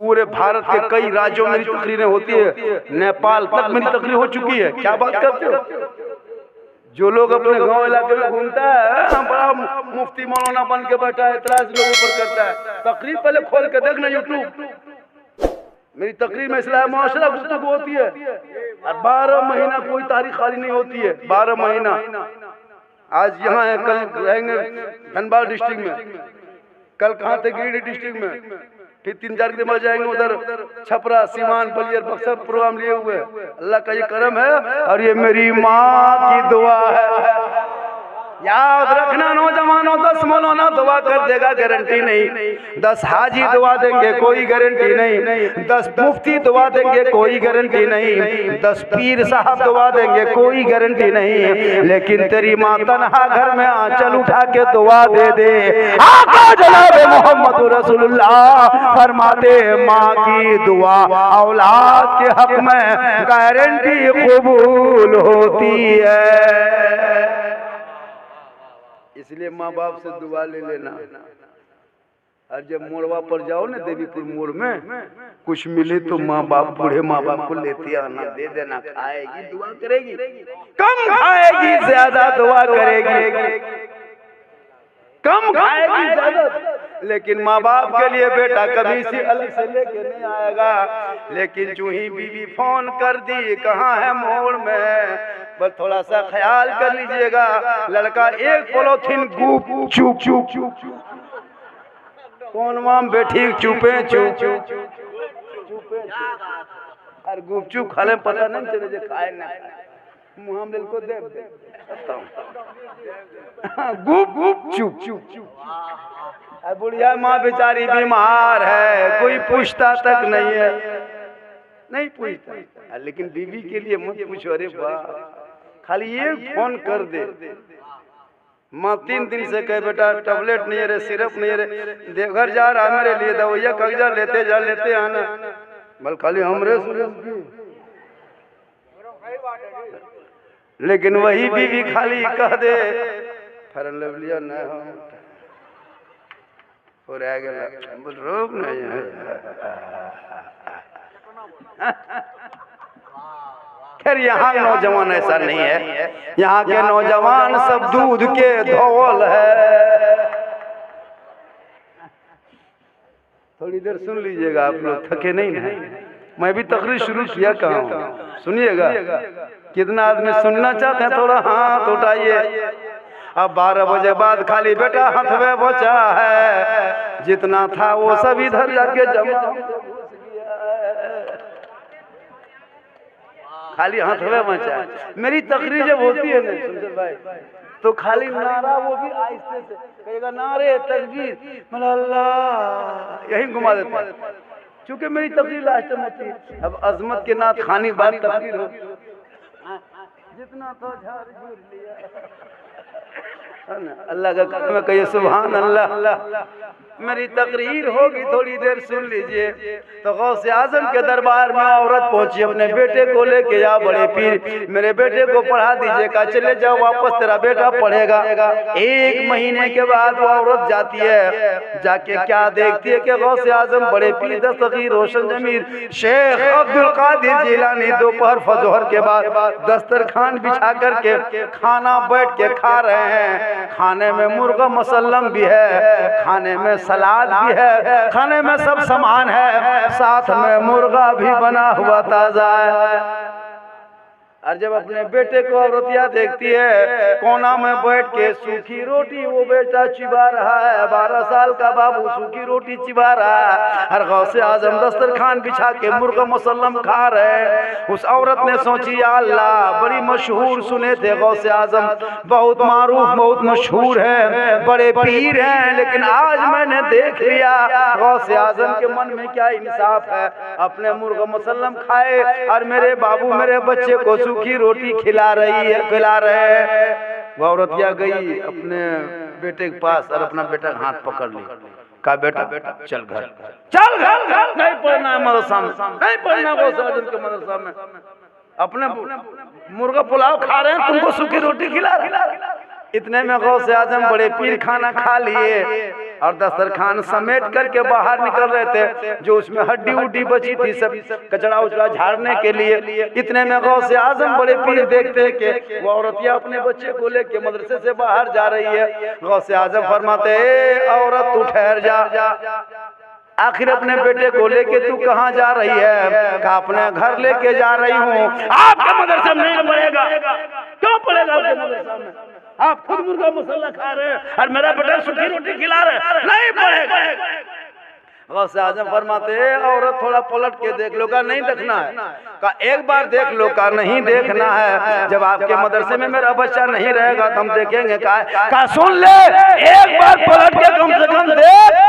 पूरे भारत के कई राज्यों में मेरी तकरीरें होती है, नेपाल तक मेरी तकरीर हो चुकी है। क्या बात करते हो? जो लोग अपने गांव इलाके में घूमता है, बड़ा मुफ्ती मौलाना बन के बैठा है, इतराज लोगों पर करता है। तकरीर पहले खोल के देखना यूट्यूब, मेरी तकरीर में इस्लाह मुआशरा गुफ्तगू होती है और 12 महीना कोई तारीख खाली नहीं होती है। 12 महीना आज यहाँ है, कल रहेंगे धनबाद डिस्ट्रिक्ट में, कल कहाँ थे गिरिडीह डिस्ट्रिक्ट में, फिर 3-4 दिन बाद जाएंगे उधर छपरा, सीवान, बलियर, बक्सर प्रोग्राम लिए हुए। अल्लाह का ये करम है और ये मेरी माँ की दुआ है। याद रखना नौजवानों, 10 मौलाना दुआ कर देगा गारंटी नहीं, 10 हाजी दुआ देंगे कोई गारंटी नहीं, 10 मुफ्ती दुआ देंगे कोई गारंटी नहीं, 10 पीर साहब दुआ देंगे कोई गारंटी नहीं, लेकिन तेरी माँ तन्हा घर में आंचल उठा के दुआ दे दे। आका जनाब मोहम्मद रसूलुल्लाह फरमाते माँ की दुआ औलाद के हक में गारंटी कबूल होती है। इसलिए माँ बाप से दुआ ले लेना। और जब मोड़वा पर जाओ ना, देवीपुर मोड़ में कुछ मिले तो माँ बाप, बूढ़े माँ बाप को लेते आना, दे देना। खाएगी दुआ करेगी, कम खाएगी ज्यादा दुआ करेगी, कम खाएगी ज्यादा, लेकिन माँ बाप के लिए बेटा कभी से अलग से लेके नहीं आएगा। लेकिन जो ही बीवी फोन कर दी कहाँ है मोड़ में, बस थोड़ा सा ख्याल कर लीजिएगा। लड़का एक पॉलिथीन गुप चुप चुप चुप कौन माम बेठी चुपे चुप चुपे और गुपचुप खाले पता नहीं चले जे खाए ना मुँह हम को दे गुप गुप चुप चुप। बुढ़िया माँ बेचारी बीमार है, कोई पूछता तक नहीं है, नहीं पूछता। लेकिन बीवी के लिए मत पूछो, अरे वाह खाली ये फोन कर दे। माँ 3 दिन से कहे बेटा टैबलेट नहीं है रे, सिरप नहीं है रे, देवघर जा रहा मेरे लिए दवाइया कागजा लेते आना, बल खाली हमरे लेकिन वही बीवी खाली कह दे फरन लवलिया न हो रह गया, बोल रोक नहीं है। खैर यहाँ नौजवान ऐसा नहीं है, यहाँ के नौजवान सब दूध के धौल है। थोड़ी देर सुन लीजिएगा, आप लोग थके नहीं ना। मैं भी तकरीर शुरू किया कहाँ, सुनिएगा। कितना आदमी सुनना चाहते हैं थोड़ा हाथ उठाइए। अब 12 बजे बाद खाली बेटा हाथ में बचा है, जितना था वो सब इधर जाके जमा खाली हाथ में बचा। मेरी तकरीर जब होती है ना सुनते भाई, तो खाली नारा वो भी आहिस्ते से कहेगा, नारे तकबीर मतलब अल्लाह, यही घुमा देता है। क्योंकि मेरी तकरीर लास्ट में होती है। अब अजमत के नाथ खानी बात तकरीर हो, जितना तो झाड़ झूर लिया अल्लाह का करम है, कहिए सुभान अल्लाह। मेरी तकरीर होगी, थोड़ी देर सुन लीजिए। तो गौसे आजम के दरबार में औरत पहुंची, अपने बेटे को लेके, या बड़े पीर मेरे बेटे को पढ़ा दीजिए, का चले जाओ वापस, तेरा बेटा पढ़ेगा। 1 महीने के बाद वो औरत जाती है, जाके क्या देखती है कि गौसे आजम बड़े पीर दस्तगीर रोशन जमीर शेख अब्दुल कादिर जिलानी दोपहर फजहर के बाद दस्तरखान बिछा करके खाना बैठ के खा रहे हैं। खाने में मुर्गा मसल्लम भी है, खाने में सलाद भी है, खाने में सब सामान है, साथ में मुर्गा भी बना हुआ ताजा है। और जब अपने बेटे को औरतिया देखती है, कोना में बैठ के सूखी रोटी वो बेटा चिबा रहा है, 12 साल का बाबू सूखी रोटी चिबा रहा है, और गौसे आजम दस्तरखान बिछा के मुर्गा मुसल्लम खा रहे। उस औरत ने सोची, या अल्लाह, बड़ी मशहूर सुने थे गौसे आजम, बहुत मारूफ, बहुत मशहूर है, बड़े पीर हैं, लेकिन आज मैंने देख लिया गौसे आजम के मन में क्या इंसाफ है। अपने मुर्गा मुसल्लम खाए और मेरे बाबू मेरे बच्चे को सूखी रोटी खिला रही है, खिला रहे हैं। वो औरतिया गई अपने बेटे के पास और अपना बेटा हाथ पकड़ ली, कहा बेटा चल घर, चल घर, नहीं पढ़ना है मदरसा में, नहीं पढ़ना के मदरसा में। अपने मुर्गा पुलाव खा रहे हैं, तुमको सूखी रोटी खिला रहे। इतने में गौसे आजम बड़े पीर खाना खा लिए और दस्तरखान समेट करके बाहर निकल रहे थे। जो उसमें हड्डी उड्डी बची थी सब कचरा उचड़ा झाड़ने के लिए। इतने में गौसे आजम बड़े पीर देखते हैं कि वो औरतिया अपने बच्चे को लेके मदरसे से बाहर जा रही है। गौसे आजम फरमाते औरत तू ठहर जा, आखिर अपने बेटे को लेके तू कहाँ जा रही है? कहा अपने घर लेके जा रही हूँ। आपके मदरसे में नहीं पड़ेगा। क्यों पड़ेगा आपके मदरसे में? आप खुद मुर्गा मसाला खा रहे हैं और मेरा बेटा सूखी रोटी खिला रहे हैं, नहीं पड़ेगा। गौसे आजम फरमाते औरत थोड़ा पलट के देख लो। का नहीं देखना है? का एक बार देख लो। का नहीं देखना है? जब आपके मदरसे में मेरा बच्चा नहीं रहेगा तो हम देखेंगे। का सुन ले, एक बार पलट के कम से कम देख।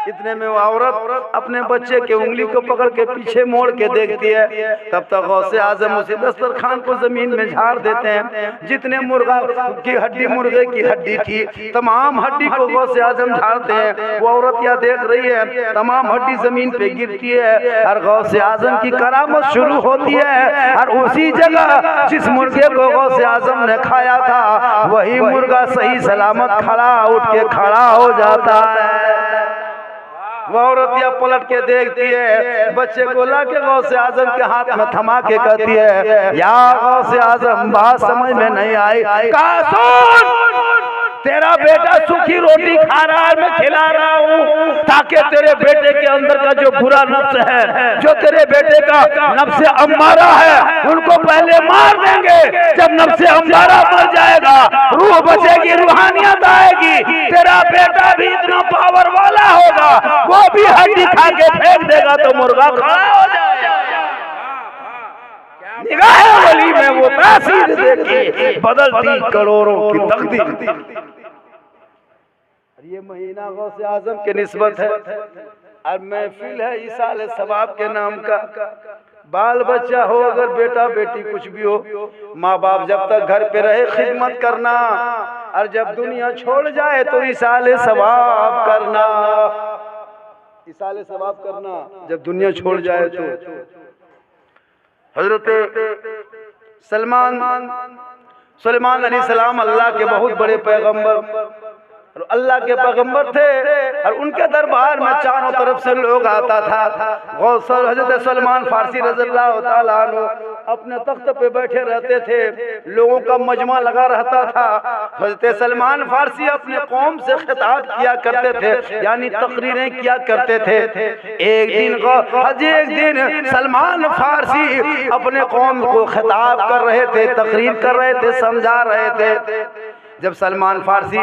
इतने में वो औरत अपने बच्चे के उंगली को पकड़ के पीछे मोड़ के देखती है। तब तक गौसे आजम उसी दस्तरखान को जमीन में झाड़ देते हैं। जितने मुर्गा की हड्डी, मुर्गे की हड्डी थी, तमाम हड्डी को गौसे आजम झाड़ते हैं। वो औरत यह देख रही है, तमाम हड्डी जमीन पे गिरती है और गौसे आजम की करामत शुरू होती है। और उसी जगह जिस मुर्गे को गौसे आजम ने खाया था, वही मुर्गा सही सलामत खड़ा उठ के खड़ा हो जाता है। वो औरतिया पलट के देखती है, बच्चे को लाके गौसे आजम के हाथ में थमा के कहती है, या गौसे आजम बात समझ में नहीं आई। कहा सुन, तेरा बेटा सूखी रोटी खा रहा है, मैं खिला रहा हूँ ताकि तेरे बेटे के अंदर का जो बुरा नफ्स है, जो तेरे बेटे का नफ्स अम्मारा है, उनको पहले मार देंगे। जब नफ्स अम्मारा मर जाएगा, रूह बचेगी, रूहानियत आएगी, तेरा बेटा भी इतना पावर वाला होगा, वो भी हड्डी खा के फेंक देगा तो मुर्गा खड़ा हो जाएगा। निगाह वली में वो तासीर देखी बदलती करोड़ों की तकदीर। ये महीना गौसे आजम के निस्बत है और महफिल है इसाले सवाब के नाम का। बाल बच्चा हो, अगर बेटा बेटी कुछ भी हो, माँ बाप जब तक घर पे रहे खिदमत करना, और जब दुनिया छोड़ जाए तो इसाले सवाब करना। इसाले सवाब करना जब दुनिया छोड़ जाए तो। हजरत सलमान अलैहिस्सलाम अल्लाह के बहुत बड़े पैगंबर और अल्लाह के पैगंबर थे और उनके दरबार में चारों तरफ से लोग आता था। गौसर हजरत सलमान फारसी रज़ियल्लाहु ताला अन्हु अपने तख्त पे बैठे रहते थे, लोगों का मजमा लगा रहता था। हजरत सलमान फारसी अपने कौम से खिताब किया करते थे, यानी तकरीरें किया करते थे। एक दिन सलमान फारसी अपने कौम को खिताब कर रहे थे, तकरीर कर रहे थे, समझा रहे थे। जब सलमान फारसी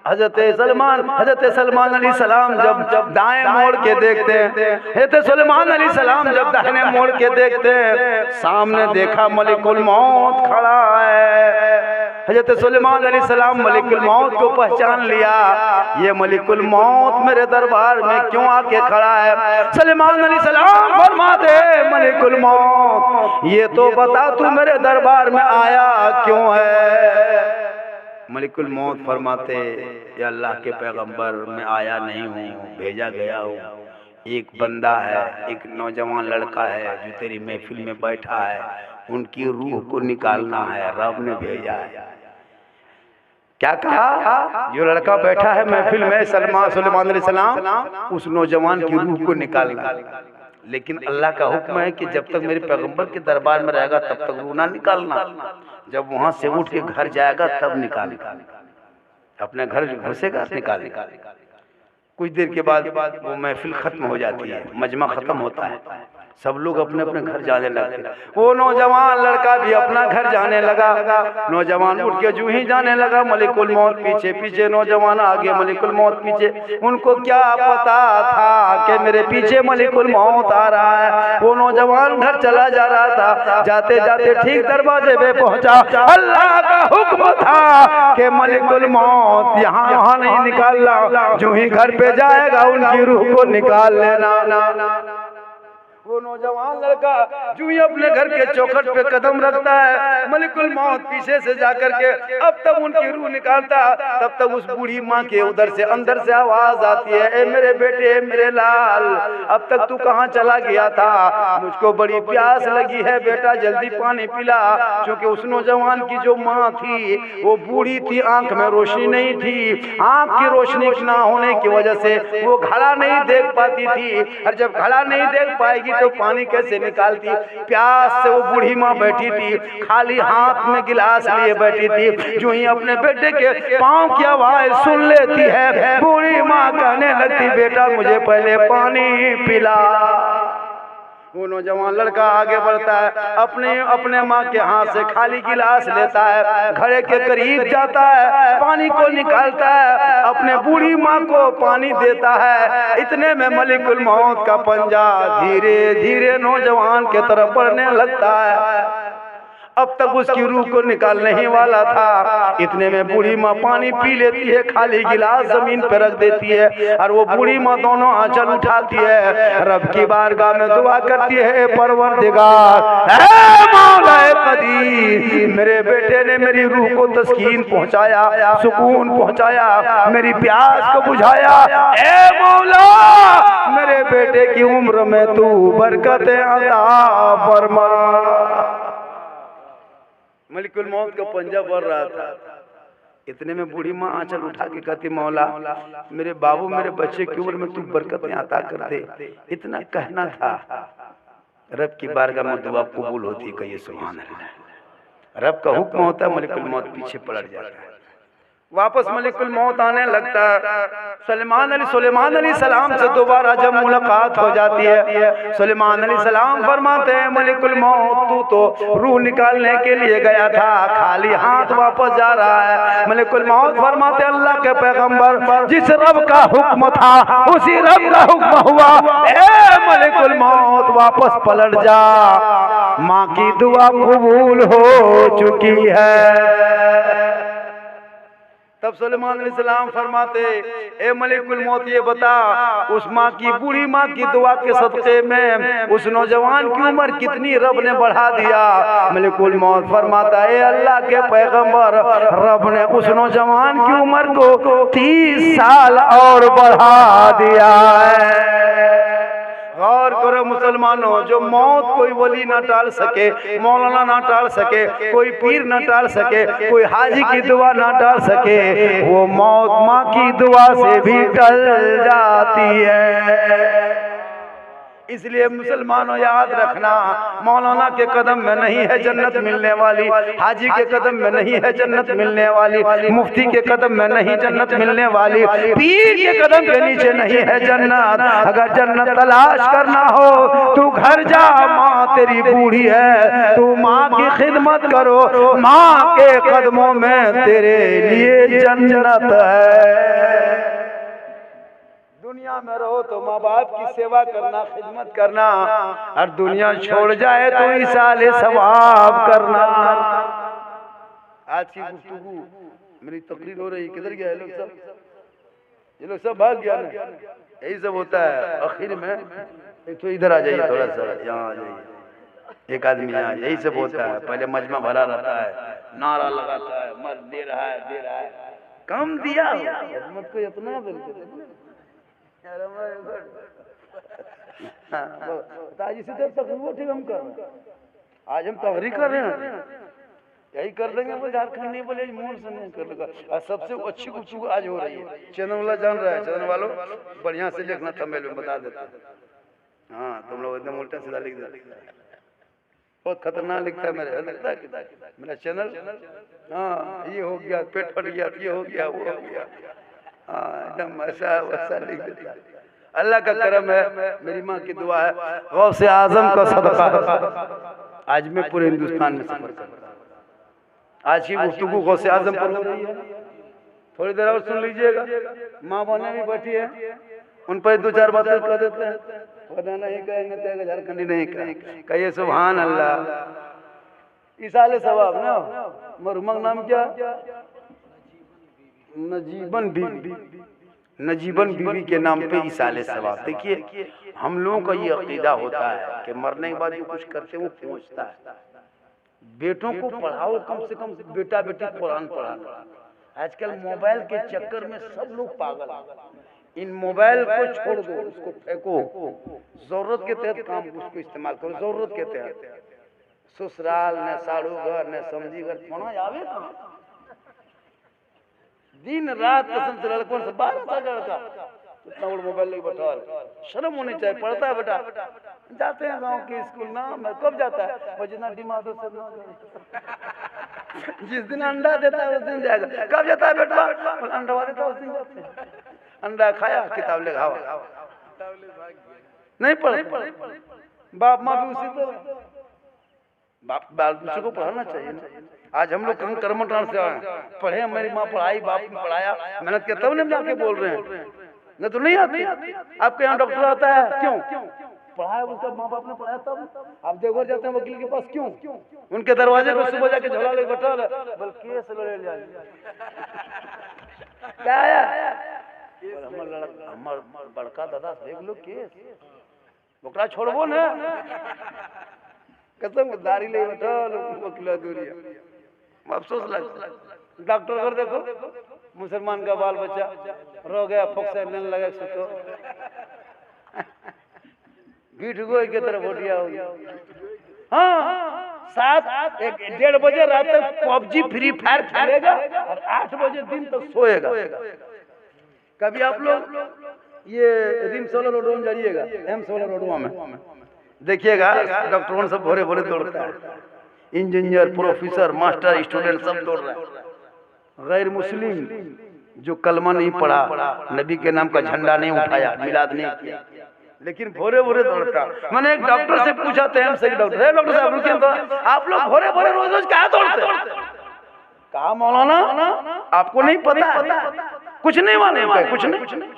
हजरत सलमान अलैहिस्सलाम जब दाएं मोड़ के देखते हैं, हजरत सलमान अलैहिस्सलाम जब दाहिने मोड़ के देखते हैं, सामने देखा मलिकुल मौत खड़ा है। हजरत सलमान अलैहिस्सलाम मलिकुल मौत को पहचान लिया, ये मलिकुल मौत मेरे दरबार में क्यों आके खड़ा है? सलमान अलैहिस्सलाम फरमाते, मलिकुल मौत ये तो बता तू मेरे दरबार में आया क्यों है? मलिकुल मौत फरमाते, या अल्लाह के पैगंबर मैं आया नहीं हूँ, भेजा गया हूँ। एक बंदा है, एक नौजवान लड़का है जो तेरी महफिल में बैठा है, उनकी रूह को निकालना है, रब ने भेजा है। क्या कहा? जो लड़का बैठा है महफिल में सलमान अलैहिस्सलाम, उस नौजवान की रूह को निकालना। लेकिन अल्लाह का हुक्म है कि जब तक मेरे पैगंबर के दरबार में रहेगा तब तक रूह ना निकालना, जब वहां से उठ के घर जाएगा तब निकालेगा। अपने घर घुसेगा निकालेगा। कुछ देर के बाद वो महफिल खत्म हो जाती है, मजमा खत्म होता है, सब लोग अपने अपने घर जाने लगते। वो नौजवान लड़का भी अपना घर जाने लगा। नौजवान उठ के जूं ही जाने लगा, मलिकुल मौत पीछे पीछे, नौजवान आगे, मलिकुल मौत पीछे। उनको क्या पता था कि मेरे पीछे मलिकुल मौत आ रहा है। वो नौजवान घर चला जा रहा था, जाते जाते ठीक दरवाजे पे पहुंचा। अल्लाह का हुक्म था कि मलिकुल मौत यहाँ नहीं निकालना, जो ही घर पे जाएगा उनकी रूह को निकाल लेना। वो नौजवान लड़का जो ही अपने घर के चौखट पे कदम रखता है, मलिकुल मौत पीछे से जाकर के अब तक उनकी रूह निकालता, तब तक उस बूढ़ी माँ के उधर से अंदर से आवाज आती है, ए मेरे बेटे, मेरे लाल, अब तक तू कहाँ चला गया था? मुझको बड़ी प्यास लगी है बेटा, जल्दी पानी पिला। क्योंकि उस नौजवान की जो माँ थी वो बूढ़ी थी, आंख में रोशनी नहीं थी, आंख की रोशनी ना होने की वजह से वो घड़ा नहीं देख पाती थी, और जब घड़ा नहीं देख पाएगी तो पानी कैसे निकालती? प्यास से वो बूढ़ी माँ बैठी थी, खाली हाथ में गिलास लिए बैठी थी। जो ही अपने बेटे के पाँव की आवाज सुन लेती है, बूढ़ी माँ कहने लगती, बेटा मुझे पहले पानी पिला। वो नौजवान लड़का आगे बढ़ता है, अपने माँ के हाथ से खाली गिलास लेता है, घड़े के करीब जाता है, पानी को निकालता है, अपने बूढ़ी माँ को पानी देता है। इतने में मलिकुल मौत का पंजा धीरे धीरे नौजवान के तरफ बढ़ने लगता है। अब तक उसकी रूह को निकालने ही वाला था, इतने में बूढ़ी माँ पानी पी लेती है, खाली गिलास जमीन पर रख देती है, और वो बूढ़ी माँ दोनों आंचल उठाती है, रब की बारगाह में दुआ करती है, परवरदिगार, ऐ मौला कदीर, मेरे बेटे ने मेरी रूह को तस्कीन पहुंचाया, सुकून पहुंचाया, मेरी प्यास को बुझाया, ऐ मौला मेरे बेटे की उम्र में तू बरकत अता फरमा। मलिकुल मौत का पंजा बढ़ रहा था, इतने में बूढ़ी माँ आंचल उठा के कहती, मौला मेरे बाबू, मेरे बच्चे की उम्र में तू बरकतें अता कर दे, इतना कहना था। रब की बारगाह में दुआ कबूल होती, कहिए सुभान अल्लाह। रब का हुक्म होता है, मलिकुल मौत पीछे पलट जाता है, वापस मलिकुल मौत आने लगता है। सुलेमान अली सलाम से दोबारा जब मुलाकात हो जाती है, सुलेमान अली सलाम फरमाते हैं, मलिकुल मौत तू तो रूह निकालने के लिए गया था, खाली हाथ वापस जा रहा है। मलिकुल मौत फरमाते, अल्लाह के पैगंबर, जिस रब का हुक्म था उसी रब का हुक्म हुआ, ए मलिकुल मौत वापस पलट जा, माँ की दुआ कबूल हो चुकी है। तब सुलेमान अलैहिस्सलाम फरमाते, ए मलिकुल मौत ये बता, उस माँ की, बूढ़ी माँ की दुआ के सदक़े में उस नौजवान की उम्र कितनी रब ने बढ़ा दिया? मलिकुल मौत फरमाता है, अल्लाह के पैगंबर, रब ने उस नौजवान की उम्र को 30 साल और बढ़ा दिया है। गौर करो मुसलमानों, जो मौत कोई वली ना टाल सके, मौलाना ना टाल सके, कोई पीर ना टाल सके, कोई हाजी की दुआ ना टाल सके, वो मौत माँ की दुआ से भी टल जाती है। इसलिए मुसलमानों याद रखना, मौलाना के कदम में नहीं है जन्नत मिलने वाली, हाजी के कदम में नहीं है जन्नत मिलने वाली, मुफ्ती के कदम में नहीं जन्नत मिलने वाली, पीर के कदम के नीचे नहीं है जन्नत। अगर जन्नत तलाश करना हो तू घर जा, माँ तेरी बूढ़ी है, तू माँ की खिदमत करो, माँ के कदमों में तेरे लिए जन्नत है। दुनिया में रहो तो माँ बाप की सेवा करना, खिदमत करना, और दुनिया छोड़ जाए तो इसाले सवाब करना। आज की गुफ्तगू, मेरी तकरीर हो रही, किधर गया लोग सब? ये लोग सब भाग गया ना, यही सब होता है। आखिर में एक तो इधर आ जाइए, थोड़ा सा यहाँ आ जाइए, एक आदमी यहाँ, यही सब होता है। पहले मजमा भरा रहता है, नारा लगाता है, मर्द दे रहा है, दे रहा है, कम दिया मत को इतना हम कर, आज हम तहरीक कर रहे हैं, यही कर देंगे। वो झारखंड नहीं बोले, मूड से नहीं कर लगा। सबसे अच्छी गुफ्तगू आज हो रही है, चैनल वाला जान रहा है, चैनल वालों बढ़िया से लिखना, थंबनेल में बता देता है। हाँ, तुम लोग एकदम उल्टा सीधा लिख देते, बहुत खतरनाक लिखता है मेरा चैनल। हाँ, ये हो गया, पेट फट गया, ये हो गया, वो हो गया, एकदम ऐसा वैसा लिख देता है। अल्लाह का करम है, मेरी माँ की दुआ है, गौसे आजम का सदका आज मैं पूरे हिंदुस्तान में सफर कर रहा हूँ। आज की गुफ्तगू गौसे आजम पर हो रही है, थोड़ी देर और सुन लीजिएगा। माँ बहनें भी बैठी है, उन पर 2-4 बातें कह देते हैं, वरना नहीं कहेंगे तो झारखंडी नहीं कहिए सुभान अल्लाह। इसाले सवाब ना, मरहुमा नाम क्या? नजीबन बीबी, न जीवन बीवी के नाम पे इसाले सवाब। देखिए हम लोगों का ये अकीदा होता है कि मरने के बाद जो कुछ करते हैं वो पहुंचता है। बेटों को पढ़ाओ, कम से कम बेटा बेटी कुरान पढ़ाओ। आजकल मोबाइल के चक्कर में सब लोग पागल हैं। इन मोबाइल को छोड़ दो, उसको फेंको, जरूरत के तहत काम उसको इस्तेमाल करो, जरूरत के तहत। ससुराल न साड़ू घर न समझी घर फोना आवे कहाँ? दिन रात कसम से लड़कों से 12 साल लड़का इतना बड़ा मोबाइल लेके बैठा है। शर्म होनी चाहिए। पढ़ता है बेटा, जाते हैं गांव के स्कूल ना, मैं कब जाता है वो जितना डिमांड हो सब जिस दिन अंडा देता है उस दिन जाएगा। कब जाता है बेटा? अंडा देता है उस दिन जाते हैं। अंडा खाया, किताब ले खावा, नहीं पढ़। बाप माँ भी उसी तरह। बाप बाल बच्चों को पढ़ाना चाहिए ना। आज हम लोग कर्मठान से पढ़े, मेरी माँ पढ़ाई, बाप ने पढ़ाया, मेहनत किया, तब नहीं जाके बोल रहे हैं, नहीं तो नहीं आती। आपके यहाँ डॉक्टर आता है क्यों? पढ़ाया उसका माँ बाप ने पढ़ाया तब। आप देवघर जाते हैं वकील के पास क्यों? उनके दरवाजे पे सुबह जाके झोला लेके बैठा बोल केस लड़े जाए। क्या आया? हमार बड़का दादा देख लो केस, ओकरा छोड़बो ना। कसम दाढ़ी ले बैठा वकीला दूरिया, अफसोस लगता। डॉक्टर घर देखो, मुसलमान का बाल बच्चा रो गया, फॉक्साइड लगा सुतो गीठ गोई के तरफ उठिया हो गया। हाँ 7-1-1:30 बजे रात तक पबजी फ्री फायर खेलेगा और 8 बजे दिन तक सोएगा। कभी आप लोग ये रिम्स वाला रोडवा में जाइएगा, एम्स वाला रोडवा में देखिएगा, डॉक्टरों सब भोरे भोरे दौड़ता है। इंजीनियर, प्रोफेसर, मास्टर, स्टूडेंट सब दौड़ रहा है। गैर मुस्लिम जो कलमा नहीं पढ़ा, नबी के नाम का झंडा नहीं उठाया, मिलाद नहीं किया, लेकिन भोरे भोरे दौड़ता। मैंने एक डॉक्टर से पूछा था, एम्स के डॉक्टर, है डॉक्टर साहब रुकिए तो, आप लोग भोरे भोरे रोज रोज क्या दौड़ते? कहा मौलाना आपको नहीं पता, कुछ नहीं मालूम है, कुछ नहीं।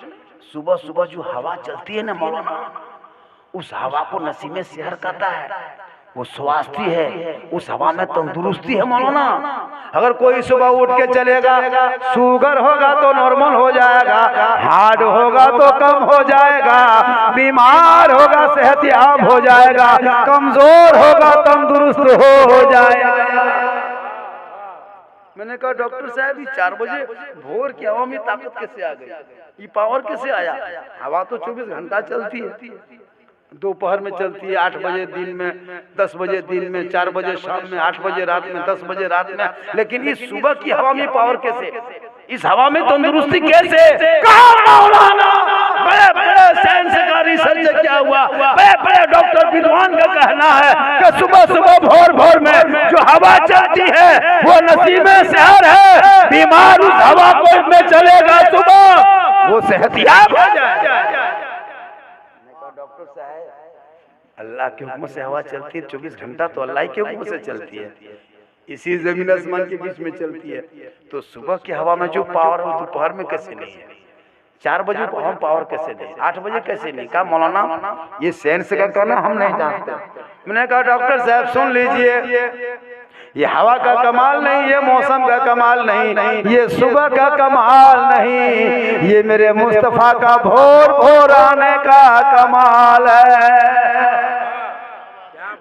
सुबह सुबह जो हवा चलती है ना मौलाना, उस हवा को नसीमे शहर कहता है, वो स्वास्थ्य है, उस हवा में तंदुरुस्ती है मौलाना। अगर कोई सुबह उठ के चलेगा, शुगर होगा तो नॉर्मल हो जाएगा, हार्ट होगा तो कम हो जाएगा, बीमार होगा सेहतयाब हो जाएगा, कमजोर होगा तंदुरुस्त हो जाएगा। मैंने कहा डॉक्टर साहब ये 4 बजे भोर की हवा में ताकत कैसे आ गई, ये पावर कैसे आया? हवा तो 24 घंटा चलती है, दोपहर में चलती है, 8 बजे दिन में, 10 बजे दिन में, 4 बजे शाम में, 8 बजे रात में, 10 बजे रात में। लेकिन इस सुबह की हवा में पावर कैसे, इस हवा में तंदुरुस्ती कैसे? कहाँ मौलाना? बड़े बड़े साइंस का रिसर्च क्या हुआ, बड़े बड़े डॉक्टर विद्वान का कहना है कि सुबह सुबह भोर भोर में जो हवा चलती है वो नसीबे शहर है, बीमार उस हवा को में चलेगा सुबह वो सेहतयाब हो जाए। डॉक्टर साहब अल्लाह के हुक्म से हवा चलती है 24 घंटा, तो अल्लाह के हुक्म से चलती है, इसी जमीन आसमान के बीच में चलती है। तो सुबह की हवा में जो पावर है दोपहर में कैसे नहीं है? 4 बजे हम पावर कैसे नहीं, 8 बजे कैसे नहीं? कहा मौलाना ये साइंस का कहना हम नहीं जानते। मैंने कहा डॉक्टर साहब सुन लीजिए, ये हवा का कमाल नहीं, ये मौसम का कमाल नहीं, ये सुबह का कमाल नहीं, ये मेरे मुस्तफा का भोर भोर आने का कमाल है।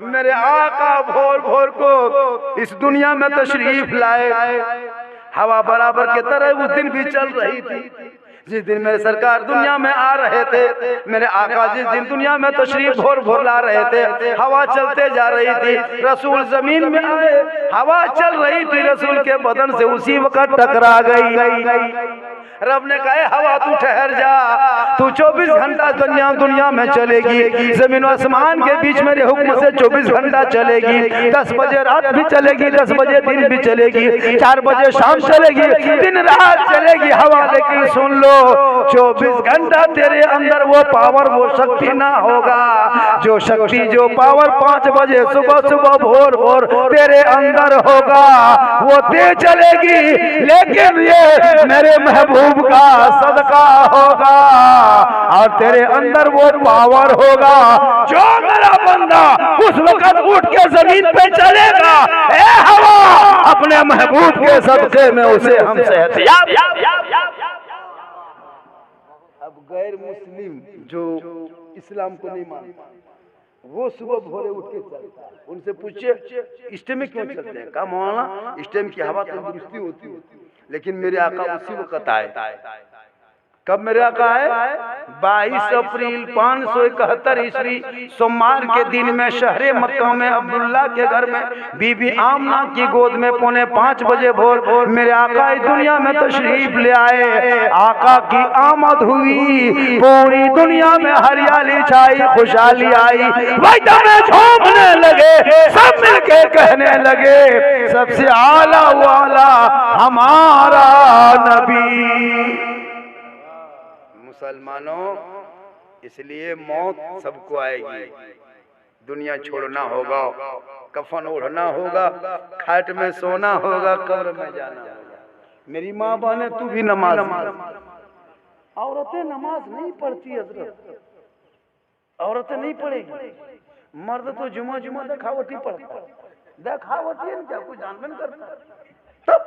मेरे आका भोर भोर को इस दुनिया में तशरीफ लाए, हवा बराबर के तरह उस दिन भी चल रही थी। जिस दिन मेरे सरकार दुनिया में आ रहे थे, मेरे आका जिस दिन दुनिया में तशरीफ भोर भोर ला रहे थे, हवा चलते जा रही थी, रसूल जमीन में आए, हवा चल रही थी, रसूल के बदन से उसी वक्त टकरा गई। रब ने कहा हवा तू ठहर जा, तू 24 घंटा दुनिया में चलेगी, जमीन और आसमान के बीच मेरे हुक्म से 24 घंटा चलेगी, 10 बजे रात भी चलेगी, 10 बजे दिन भी चलेगी, 4 बजे शाम चलेगी, दिन रात चलेगी हवा। लेकिन सुन लो 24 घंटा तेरे अंदर वो पावर वो शक्ति ना होगा, जो शक्ति जो पावर 5 बजे सुबह सुबह भोर भोर तेरे अंदर होगा वो तेज चलेगी। लेकिन ये मेरे महबूब का सदका होगा और तेरे अंदर वो पावर होगा, जो मेरा बंदा उस वक्त उठ के जमीन पे चलेगा, ए हवा अपने महबूब के सदके में उसे हम सेहतयाब। गैर मुस्लिम जो इस्लाम को नहीं मानता वो सुबह भोरे उठ के चलता है, उनसे पूछिए इस्टेम में क्यों चलते हैं? कहा मौलाना इस्टेम की हवा तंदुरुस्ती होती है, लेकिन मेरे आका उसी वक्त आए। कब मेरे आका आए? 22 अप्रैल 571 ईस्वी सोमवार के दिन में शहरे मक्का में अब्दुल्ला के घर में बीबी आमना की गोद में 4:45 बजे भोर मेरे आका इस दुनिया में तशरीफ ले आए। आका की आमद हुई, पूरी दुनिया में हरियाली छाई, खुशहाली आई, वही झूमने लगे, सब मिलके कहने लगे सबसे आला वाला हमारा नबी। मुसलमानों, इसलिए मौत सबको आएगी, दुनिया छोड़ना होगा, कफन ओढ़ना होगा, खाट में सोना होगा, कब्र में जाना होगा। मेरी माँ बहने तू भी नमाज, औरतें नमाज नहीं पढ़ती हजरत, औरतें नहीं पढ़ेगी, मर्द तो जुमा जुमा दिखावटी पढ़ता, दिखावटी है क्या, कुछ जानबन करता तब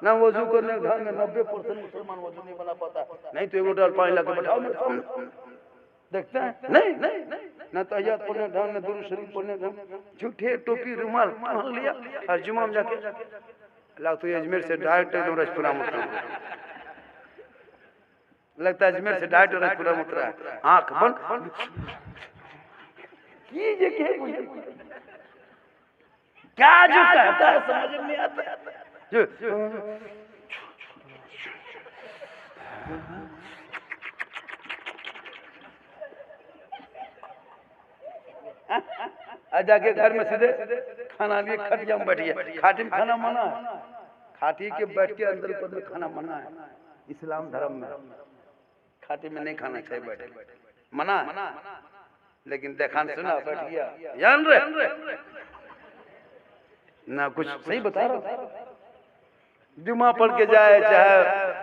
ना वजू करने ढंग 90% मुसलमान वजू नहीं बना पाता, नहीं तो एक डाल पानी लाके बैठाओ मेरे सामने, देखते हैं नहीं ना तहियात पढ़ने ढंग, ना दुरूद शरीफ पढ़ने ढंग, झूठे टोपी रुमाल पहन लिया और जुमा में जाके लगता है अजमेर से डायरेक्ट एकदम राजपुरा में उतरा, लगता है अजमेर से डायरेक्ट राजपुरा में उतरा है, आंख बंद कीजिए क्या जो कहता है समझ नहीं आता जो जाके घर में सीधे खाना लिए खटिया में बैठिए, खाटी में खाना मना है, खाटी के बैठ के अंदर ऊपर में खाना मना है, इस्लाम धर्म में खाटी में नहीं खाना चाहिए, बैठे मना है, लेकिन देखा सुना बैठ गया जान रहे ना कुछ सही बता रहा, जुमा पढ़ के जाए चाहे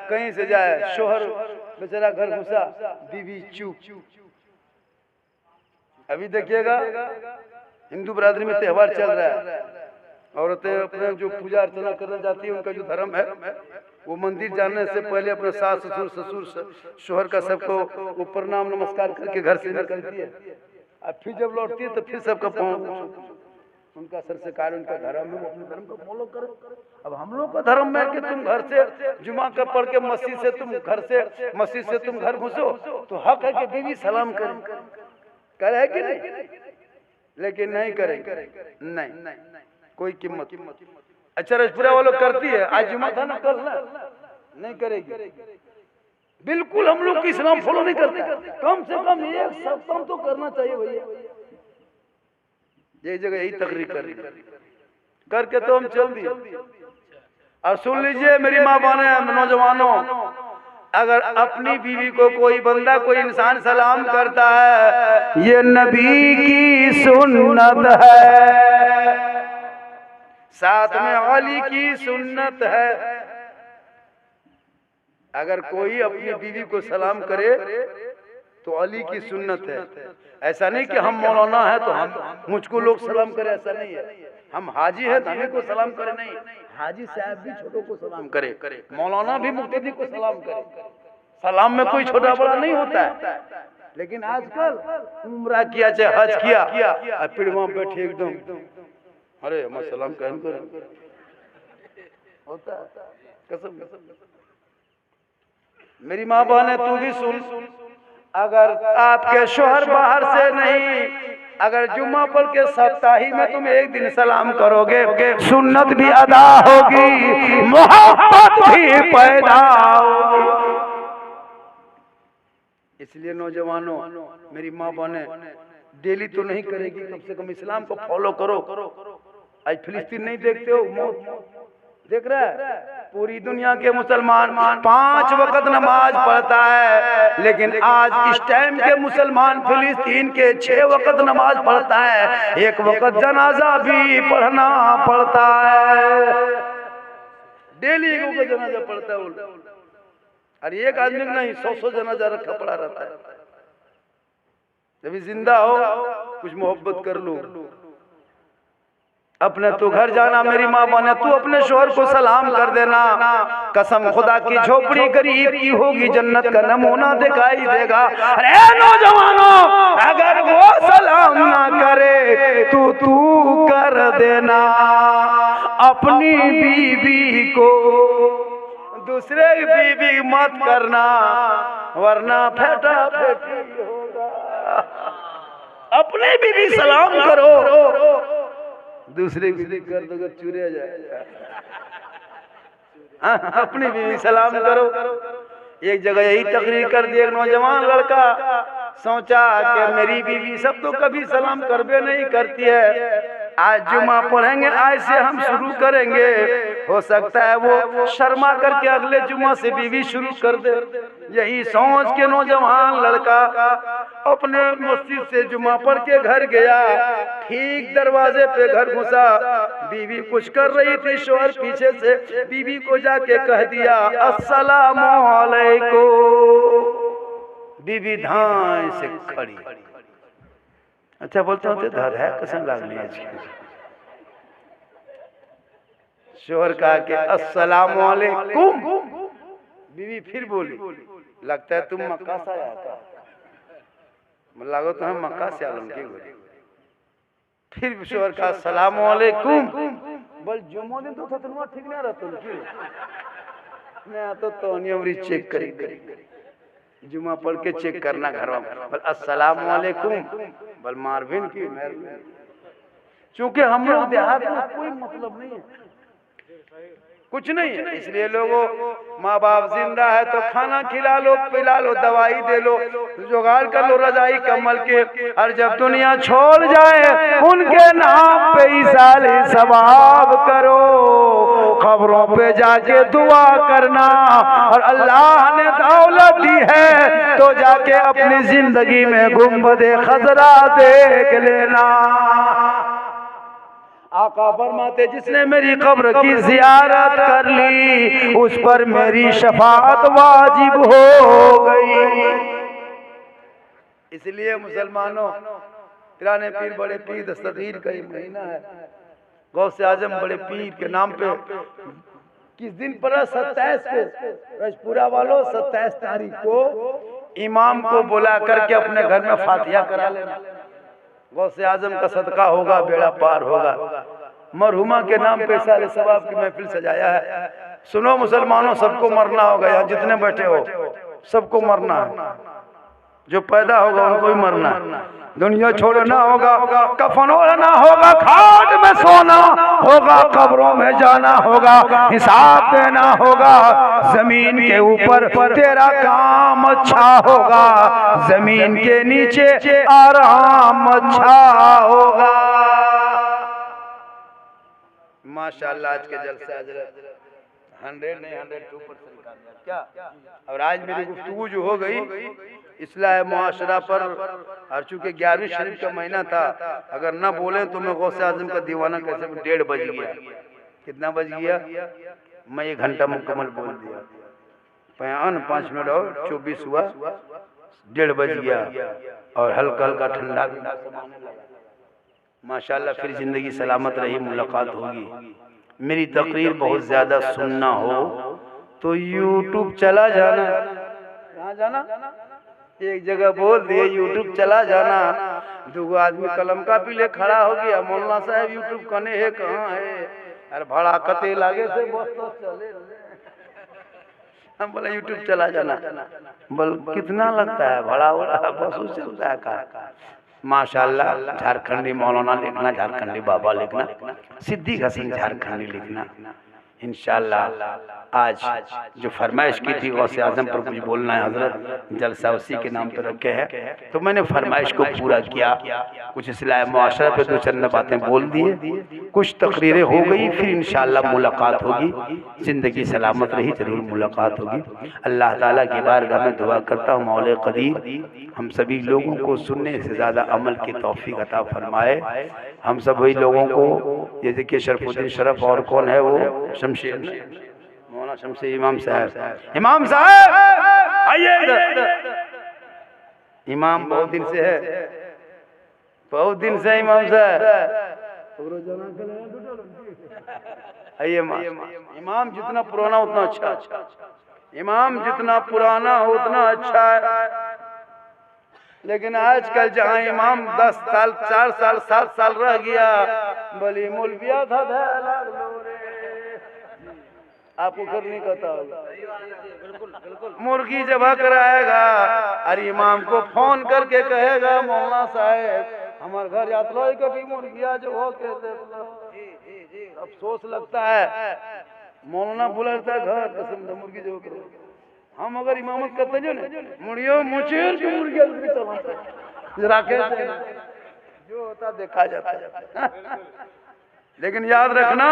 कहीं से जाए, शोहर बेचारा घर घुसा, बीवी चुप। अभी देखिएगा हिंदू बरादरी में त्योहार चल रहा है, औरतें अपने जो पूजा अर्चना करने जाती है, उनका जो धर्म है वो मंदिर जाने से पहले अपने सास ससुर शोहर का सबको वो प्रणाम नमस्कार करके घर से निकलती है, और फिर जब लौटती है तो फिर सबका पाँव उनका संस्कार, उनका धर्म है, वो अपने धर्म को फॉलो करो। अब हम लोग का धर्म है कि तुम घर से जुमा का पढ़ के मस्जिद से तुम घर से मस्जिद से तुम घर घुसो तो हक है कि बीवी सलाम करे कि नहीं, लेकिन नहीं करेंगे, नहीं कोई कीमत। अच्छा रजपुरा वालों करती है, आज जुमा था ना कल ना, नहीं करेगी, बिल्कुल हम लोग की इस्लाम फॉलो नहीं करते, कम से कम एक सप्ताह तो करना चाहिए भैया, यही जगह यही तकरीर करके तो हम चल दिए। और सुन लीजिए मेरी माँ बहने नौजवानों, अगर अपनी बीवी को कोई बंदा कोई इंसान सलाम करता है, ये नबी की सुन्नत है, साथ में अली की सुन्नत है। अगर कोई अपनी बीवी को सलाम करे तो अली की सुन्नत है। ऐसा नहीं कि हम मौलाना है तो हम मुझको लोग सलाम करे, ऐसा नहीं है। हम हाजी है तो हमें को सलाम करे, नहीं, हाजी साहब भी छोटों को सलाम करे, मौलाना भी मुक्तदी को सलाम करे, सलाम में कोई छोटा बड़ा नहीं होता है। लेकिन आजकल उम्रा किया चाहे हज किया, फिर वहां बैठे एकदम अरे हम सलाम कहन कर होता है, कसम। मेरी माँ बहन है, तू भी सुन, अगर आपके शोहर बाहर से नहीं, अगर जुम्मा पढ़ के सप्ताही में तुम एक दिन सलाम करोगे, सुन्नत भी अदा होगी, मोहब्बत भी पैदा होगी। इसलिए नौजवानों, मेरी माँ बहने, डेली तो नहीं करेगी, कम से कम इस्लाम को फॉलो करो। आज फिलिस्तीन नहीं देखते हो, मौत देख रहा है, पूरी दुनिया के मुसलमान 5 वक्त नमाज पढ़ता है, लेकिन आज इस टाइम के मुसलमान फिलिस्तीन के 6 वक्त नमाज पढ़ता है, 1 वक्त जनाजा भी पढ़ना पड़ता है, डेली 1 वक्त जनाजा पढ़ता है। अरे एक आदमी नहीं, 100 जनाजा रखा पड़ा रहता है। जब जिंदा हो कुछ मोहब्बत कर लो, अपने तू घर जाना, मेरी माँ बने, तू अपने शोहर को सलाम कर देना। कसम खुदा की झोपड़ी गरीब की होगी, जन्नत का नमूना दिखाई देगा। अरे नौजवानों, अगर वो सलाम ना करे तू कर देना। अपनी बीवी को दूसरे की बीवी मत करना, वरना फेटा फेटी होगा। अपनी बीवी सलाम करो, दूसरे बीवी कर दो चुरे जाएगा। अपनी बीवी सलाम करो। एक जगह यही तकरीर कर दी, एक नौजवान लड़का सोचा कि मेरी बीवी सब तो कभी सलाम करबे नहीं करती है, आज जुमा पढ़ेंगे, आज से हम शुरू करेंगे। हो सकता है वो शर्मा करके अगले जुमा से बीवी शुरू कर दे। यही सोच के नौजवान लड़का अपने मस्जिद से जुमा पढ़ के घर गया। ठीक दरवाजे पे घर घुसा, बीवी कुछ कर रही थी, शोहर पीछे से बीवी को जाके कह दिया अस्सलामु अलैकुम। बीवी धाय से खड़ी, अच्छा बोलते होते धर है कसम लाग लिया। शोहर कहा कि अस्सलामु अलैकुम। बीवी फिर बोली लगता है तुम मक्का से आया था, लागो तो हम मक्का से आलम की बोली। फिर शोहर कहा अस्सलामु अलैकुम। बोल जुम्मो दिन तो था ठीक नहीं रहता मैं तो नियमरी चेक करी जुमा पढ़ के चेक करना घर में। बोल अस्सलामु अलैकुम। बोल मारविन की मेहरबानी। चूंकि हम लोग देहात में कोई मतलब नहीं है, कुछ नहीं है, इसलिए लोगों माँ बाप जिंदा है तो खाना खिला लो, पिला लो, दवाई दे लो, जुगाड़ कर लो रजाई कम्बल के। और जब दुनिया छोड़ जाए उनके नाम पे इसाले सवाब करो, खबरों पे जाके दुआ करना। और अल्लाह ने दौलत दी है तो जाके अपनी जिंदगी में गुंबदे खजरा देख लेना। आका फरमाते जिसने मेरी कब्र की जियारत कर ली उस पर मेरी शफाअत वाजिब हो गई। इसलिए मुसलमानों, तिराने पीर बड़े पीर दस्तगीर का महीना है। गौसे आजम बड़े पीर के नाम पे किस दिन पर 27 को रजपुरा वालों 27 तारीख को इमाम को बुला करके अपने घर में फातिहा करा लेना। गौसे आजम का सदका होगा, बेड़ा पार होगा। मरहुमा के नाम पे सारे सवाब की महफिल सजाया है। सुनो मुसलमानों, सबको मरना होगा, यहाँ जितने बैठे हो सबको मरना है। जो पैदा होगा उनको भी मरना है। दुनिया छोड़ना होगा, कफन ओढ़ना होगा, खाट में सोना होगा, कब्रों में जाना होगा, हिसाब देना होगा। जमीन के ऊपर तेरा काम अच्छा होगा, जमीन के नीचे आराम अच्छा होगा। माशाअल्लाह आज के जलसे हजरत 100 नहीं 102% का क्या। और आज मेरी गुफ्तगू जो हो गई इस्लाह मुआशरा पर, और चूंकि 11वीं शरीफ का महीना था, अगर ना बोले तो मैं गौसे आजम का दीवाना कैसे 1:30 बज गया। कितना बज गया? मैं 1 घंटा मुकम्मल बोल दिया। 5 मिनट और 24 हुआ, 1:30 बज गया। और हल्का हल्का ठंडा भी माशाअल्लाह। फिर जिंदगी सलामत रही, मुलाकात होगी। मेरी तकरीर बहुत ज्यादा सुनना हो तो यूट्यूब चला जाना। कहाँ जाना? एक जगह बोल दिए यूट्यूब चला जाना। 2 आदमी कलम का पीले खड़ा हो गया, मौलाना साहब यूट्यूब कने है, कहाँ है? अरे भाड़ा कते लागे से बस तो चले। हम बोला यूट्यूब चला जाना। बोल कितना लगता है भाड़ा? बस चलता है का। माशाअल्लाह झारखंडी मौलाना लिखना, झारखंडी बाबा लिखना, सिद्दीक हसन झारखंडी लिखना। इंशाअल्लाह आज जो फरमाइश की थी गौसे आजम पर कुछ बोलना है, हजरत जलसा उसी के नाम पर रखे हैं, तो मैंने फरमाइश को पूरा किया। कुछ इस्लाह मुआशरा पे 2 बातें बोल दिए, कुछ तकरीरें हो गई। फिर इंशाअल्लाह मुलाकात होगी, जिंदगी सलामत रही, जरूर मुलाकात होगी। अल्लाह ताला की बारगाह में दुआ करता हूँ मौले कदीर हम सभी लोगों को सुनने से ज़्यादा अमल की तौफीक अता फरमाए। हम सभी लोगों को, ये देखिए शरफुद्दीन शरफ और कौन है वो, शमशेर मौलाना शमशेर इमाम साहब। इमाम साहब आइए इधर। इमाम बहुत दिन से है, बहुत दिन से इमाम साहब इमाम जितना पुराना उतना अच्छा, इमाम जितना पुराना हो उतना अच्छा है। लेकिन आजकल जहाँ इमाम 10 साल 4 साल 7 साल रह गया, बली मौलविया था आपको करने कहता होगा, मुर्गी जबा कराएगा, अरे इमाम को फोन करके कहेगा मौलाना साहब हमारे घर यात्रा कभी मुर्गिया जो हो के अफसोस लगता है। मौलाना बुलाता है घर कसम मुर्गी जो करो, हम अगर इमामत करते जो ना मुड़ियो मुचेर की मुर्गी जरा के जो होता देखा जाता। लेकिन याद रखना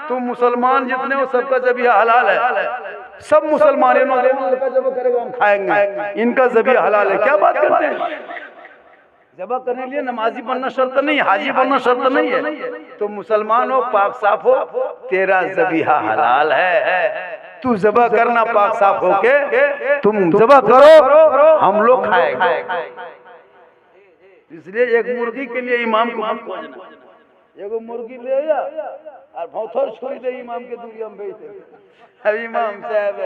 तुम मुसलमान जितने हो सबका ज़बीहा हलाल है, सब मुसलमान का जब करेगा हम खाएंगे, इनका ज़बीहा हलाल है। क्या बात करते हैं? ज़बह करने के लिए नमाजी बनना शर्त नहीं, हाजी बनना शर्त नहीं है। तो मुसलमान हो, पाक साफ हो, तेरा ज़बीहा हलाल है। तू ज़बह करना पाक साफ हो के, तुम ज़बह करो, हम लोग खाएंगे। इसलिए एक मुर्गी के लिए इमाम को मत खोजना। एगो मुर्गी ले या और भौथर छोड़ दे इमाम के दूरी हम भेज दे। अब इमाम साहब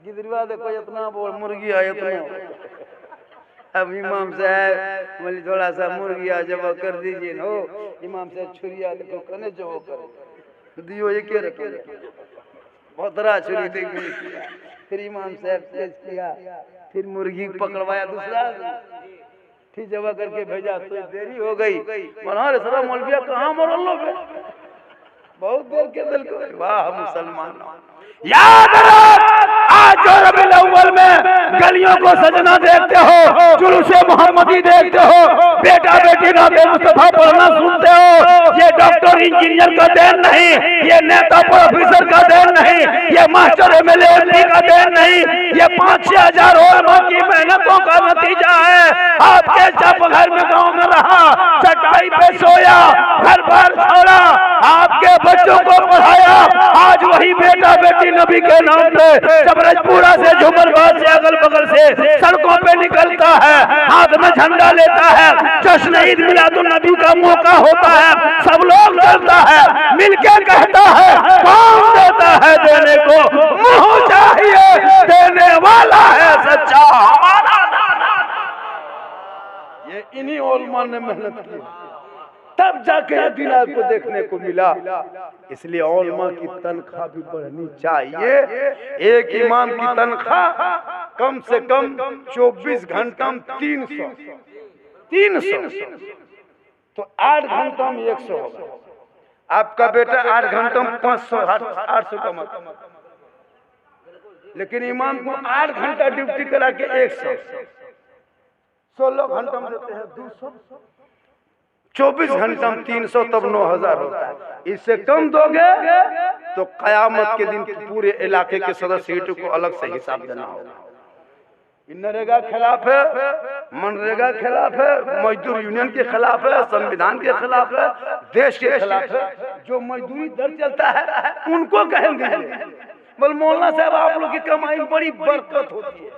गिदरवा देखो इतना बोल मुर्गी है इतना। अब इमाम साहब बोले थोड़ा सा मुर्गी आ जब कर दीजिए हो, इमाम साहब छुरिया देखो कने जो करे दियो ये के रखे भौतरा छुरी देंगे। फिर इमाम साहब तेज किया, फिर मुर्गी पकड़वाया दूसरा, फिर जमा करके भेजा तो देरी हो गई। मनोहर सरा मौलविया कहाँ मरल लो, बहुत देर के दिल को। वाह मुसलमान, याद आज जो रबीउल अव्वल में गलियों को सजना देखते हो, जुलूसे मोहम्मदी देखते हो, बेटा बेटी नाते मुस्तफा पढ़ना सुनते हो, ये डॉक्टर इंजीनियर का देन नहीं, ये नेता प्रोफेसर का देन नहीं, ये मास्टर एमएलए एमपी का देन नहीं, ये 5-6 हजार उलमा की मेहनतों का नतीजा है। आपके जब घर में गाँव में रहा, चटाई पे सोया, घर बार छोड़ा, आपके बच्चों को पढ़ाया, आज वही बेटा बेटी नबी के नाम पे जबरजपुरा से झुमरबाद से अगल बगल से सड़कों पे निकलता है, हाथ में झंडा लेता है, जश्न ईद मिलादुन नबी का मौका होता है, सब लोग चलता है, मिलके कहता है कौन देता है देने को, मुँह चाहिए देने वाला है सच्चा हमारा। ये इन्हीं उलमा ने मेहनत की, तब जाके ये दिन आपको देखने को मिला। इसलिए उलमा की तनख्वाह भी बढ़नी चाहिए। एक इमाम की तनख्वाह कम से कम 24 घंटा में 300 तो 8 घंटा में 100 होगा। आपका बेटा 8 घंटा में 500-800 कमाता, लेकिन इमाम को 8 घंटा ड्यूटी करा के 100, 16 घंटा में देते हैं 200, 24 घंटा में 300, तब 9000 होता है। इससे कम दोगे तो कयामत के दिन पूरे इलाके के सदस्य को अलग से हिसाब देना होगा। नरेगा खिलाफ है, मनरेगा खिलाफ है, मजदूर यूनियन के खिलाफ है, संविधान के खिलाफ है, देश के खिलाफ है। जो मजदूरी दर चलता है उनको कहेंगे बोल मौलाना साहब आप लोग की कमाई बड़ी बरकत होती है।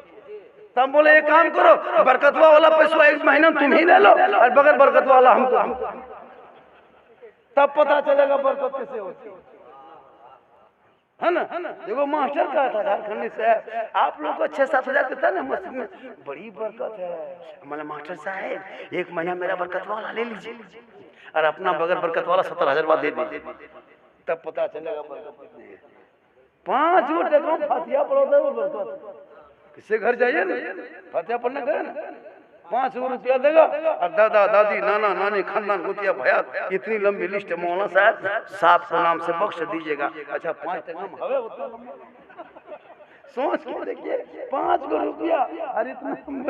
तब बोले एक काम करो, बरकतवा वाला पैसा 1 महीना तुम ही ले लो और बगैर बरकत वाला हमको, तब पता चलेगा बरकत कैसे होती है ना। देखो मास्टर कहा था झारखंड से, आप लोग को 6-7 हजार देता ना मस्जिद में, बड़ी बरकत है। मैंने मास्टर साहब 1 महीना मेरा बरकत वाला ले लीजिए और अपना बगैर बरकत वाला 70,000 बात दे दीजिए, तब पता चलेगा बरकत कितनी है। 5 गो टका फातिहा पढ़ोता है बरकत। किससे घर जाइए ना, फातिहा पढ़ने गए ना, 500 रुपया देगा और दादा दादी नाना नानी खानदान गोतिया भैया, इतनी लंबी लिस्ट है। मौलाना साहब साफ को नाम से बख्श दीजिएगा। अच्छा 5 टका हवे सोच के देखिए 5 रुपया और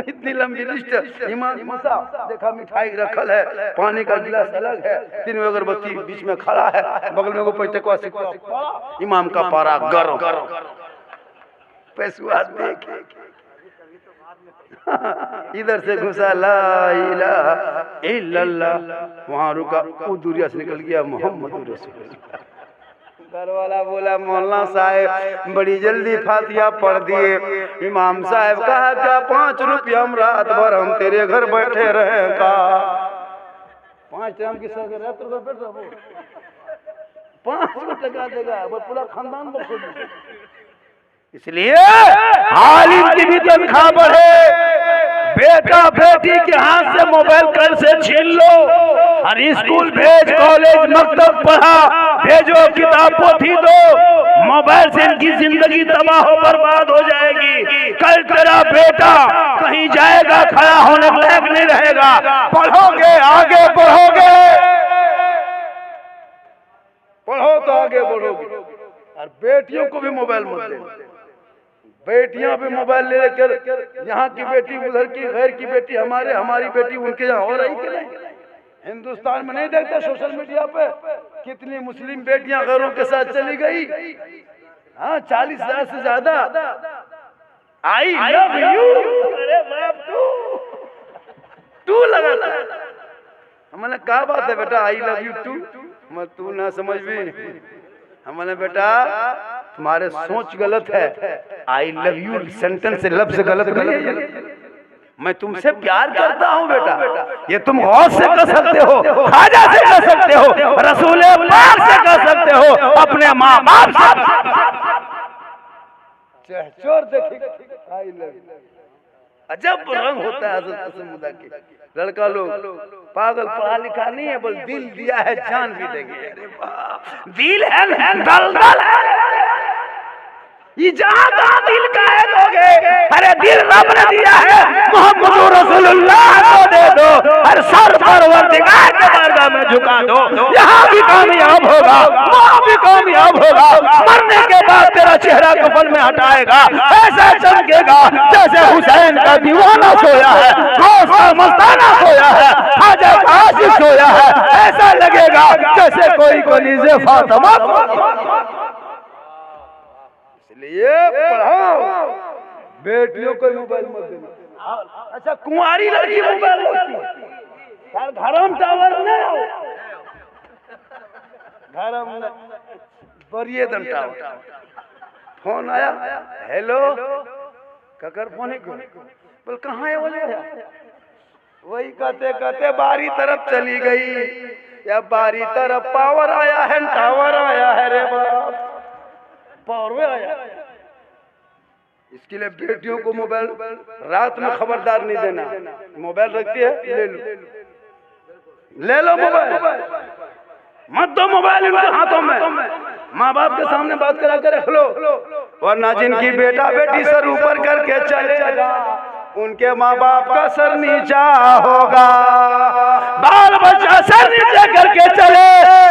इतनी लंबी लिस्ट। इमाम साहब देखा मिठाई रखल है, पानी का गिलास अलग है, 3 अगरबत्ती बीच में खड़ा है, बगल में 5 टका सिक्का, इमाम का पारा गरम पैसा देखे इधर से घुसा ला इलाहा इल्लल्लाह, वहाँ रुका, वो दूरिया से निकल गया मोहम्मद रसूलुल्लाह। घर वाला बोला मौलाना साहब बड़ी जल्दी फातिहा पढ़ दिए। इमाम साहब कहा क्या 5 रुपया हम रात भर हम तेरे घर बैठे रहे का, 5 टाइम की सर रहा तो बैठ रहा वो 5 टका देगा वो पूरा खानदान बख्शेगी। इसलिए आलिम की भी तनख्वाह बढ़े, बेटा बेटी के हाथ से मोबाइल कल से छीन लो और स्कूल भेज, कॉलेज मकतब पढ़ा भेजो, किताब पोथी दो। मोबाइल से इनकी जिंदगी तबाह हो बर्बाद हो जाएगी। कल तेरा बेटा कहीं जाएगा खड़ा होने के लायक नहीं रहेगा। पढ़ोगे आगे बढ़ोगे, पढ़ो तो आगे बढ़ोगे। और बेटियों को भी मोबाइल मत देना, बेटियां भी मोबाइल ले लेकर, यहाँ की बेटी उधर की, गैर की बेटी हमारे, हमारी बेटी उनके यहाँ हो रही कि नहीं? हिंदुस्तान में नहीं देखते सोशल मीडिया पे कितनी मुस्लिम बेटियां गैरों के साथ चली गई? हाँ 40,000 से ज्यादा। आई लव यू, अरे बाप टू लगा था। हमने कहा बात है बेटा आई लव यू टू, मत तू ना समझ भी। हमने बेटा तुम्हारे सोच गलत है, आई लव यू सेंटेंस से लफ्ज गलत नहीं है। मैं तुमसे प्यार करता हूँ बेटा, ये तुम गौस से कर सकते हो, खाजा से कर सकते हो, रसूल पाक से कर सकते हो, अपने माँ बाप से। चोर देखिए आई लव यू, अजब रंग होता है हज़रत कसमुल्लाह की। लड़का लोग पागल, पढ़ा लिखा नहीं है, बल दिल दिया है जान भी देंगे। अरे बाप, दिल है दलदल है, ये जहाँ कहाँ दिल का है लोगे। अरे दिल रब ने दिया है, मोहम्मद रसूलुल्लाह को दे दो, हर सर परवरदिगार के बारगाह में झुका दो। यहाँ भी कामयाब होगा, वहाँ भी कामयाब होगा। मरने के बाद तेरा चेहरा कफन में हटाएगा, ऐसा चमकेगा जैसे हुसैन का दीवाना सोया है, गौस का मस्ताना सोया है, ख्वाजा का आशिक सोया है। ऐसा लगेगा जैसे कोई कलीज़े फातिमा। इसलिए पढ़ाओ, बेटियों को मोबाइल मत देना। अच्छा कुंवारी लड़की मोबाइल लेती है, घर में टावर नहीं, घर में बरिए दम टावर। फोन आया, हेलो ककर फोन है, बोल कहाँ है? बोले वही कहते कहते बारी तरफ चली गई, या बारी तरफ पावर आया है, टावर आया है। रे बाप पावर में आया। इसके लिए बेटियों को मोबाइल रात में खबरदार नहीं देना। मोबाइल रखती है, ले लो मोबाइल, मत दो मोबाइल इनके हाथों में। माँ बाप के सामने बात करा कर रख लो, वरना जिनकी बेटा बेटी सर ऊपर करके चलेगा उनके माँ बाप का सर नीचा होगा। बाल बच्चा सर नीचे करके चले,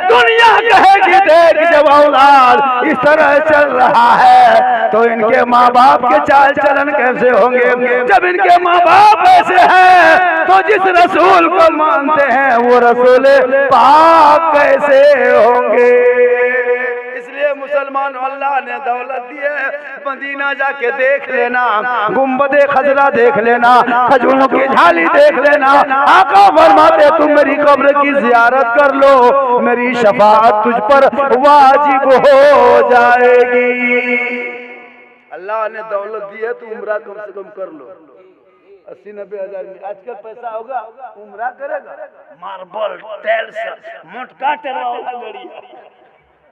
दुनिया कहेगी देख जब औलाद इस तरह चल रहा है तो इनके माँ बाप के चाल चलन कैसे होंगे। जब इनके माँ बाप ऐसे हैं तो जिस रसूल को मानते हैं वो रसूल पाक कैसे होंगे। इसलिए मुसलमान अल्लाह ने दौलत दी है, मदीना जाके देख लेना, गुम्बदे खजरा देख लेना, खजूरों की झाली देख लेना। आका फरमाते तुम मेरी कब्र की जियारत कर लो, मेरी शफाअत तुझ पर वाजिब हो जाएगी। अल्लाह ने दौलत दी है, तू उम्रा कम से कम कर लो। 80-90 हजार में आजकल पैसा होगा, उम्रा करेगा, मार्बल टाइल्स मोटका टेरा वाला गाड़ी